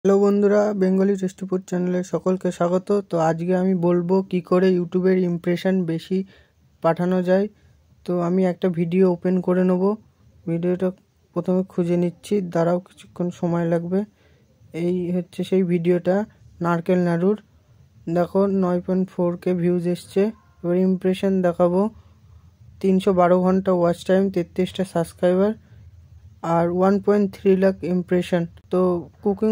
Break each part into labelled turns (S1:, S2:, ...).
S1: Hello বন্ধুরা, Bengali tasty food চ্যানেলে সকলকে স্বাগত। তো আজকে আমি বলবো কি করে ইউটিউবের ইমপ্রেশন বেশি পাঠানো যায়। তো আমি একটা ভিডিও ওপেন করে নেব। ভিডিওটা প্রথমে খুঁজে নিচ্ছি, দাঁড়াও কিছুক্ষণ সময় লাগবে। এই হচ্ছে সেই ভিডিওটা, নারকেল নাড়ুর। দেখো 9.4K ভিউজ এসছে। এবার ইমপ্রেশন দেখাবো। 312 ঘন্টা ওয়াচ টাইম, 33টা সাবস্ক্রাইবার আর 1.3 লাখ ইমপ্রেশন। তো কুকিং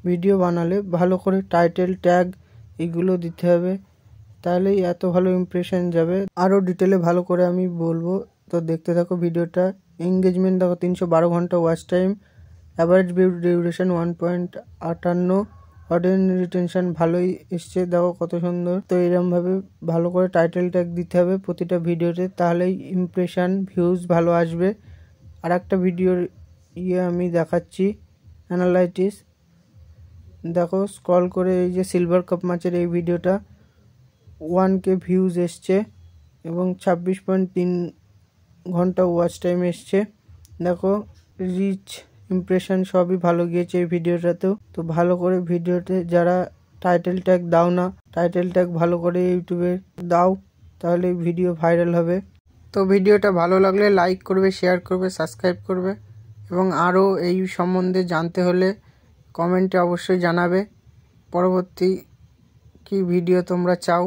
S1: ভিডিও বানালে ভালো করে টাইটেল, ট্যাগ এগুলো দিতে হবে, তাহলেই এত ভালো ইমপ্রেশন যাবে। আরও ডিটেলে ভালো করে আমি বলবো, তো দেখতে থাকো ভিডিওটা। এঙ্গেজমেন্ট দেখো 312 ঘন্টা watch time, average view duration 1.58, audience retention ভালোই এসছে, দেখো কত সুন্দর। তো এরমভাবে ভালো করে টাইটেল ট্যাগ দিতে হবে প্রতিটা ভিডিওতে, তাহলেই ইমপ্রেশন ভিউজ ভালো আসবে। আর একটা ভিডিওর আমি দেখাচ্ছি, অ্যানালাইটিস। দেখো স্ক্রল করে এই যে সিলভার কাপ মাছের এই ভিডিওটা 1K ভিউজ এসছে এবং 26.3 ঘন্টা ওয়াচ টাইম এসছে। দেখো রিচ, ইমপ্রেশন সবই ভালো গিয়েছে এই ভিডিওটাতেও। তো ভালো করে ভিডিওতে যারা টাইটেল ট্যাগ দাও না, টাইটেল ট্যাগ ভালো করে ইউটিউবে দাও, তাহলে ভিডিও ভাইরাল হবে। তো ভিডিওটা ভালো লাগলে লাইক করবে, শেয়ার করবে, সাবস্ক্রাইব করবে এবং আরও এই সম্বন্ধে জানতে হলে কমেন্টে অবশ্যই জানাবে পরবর্তী কি ভিডিও তোমরা চাও।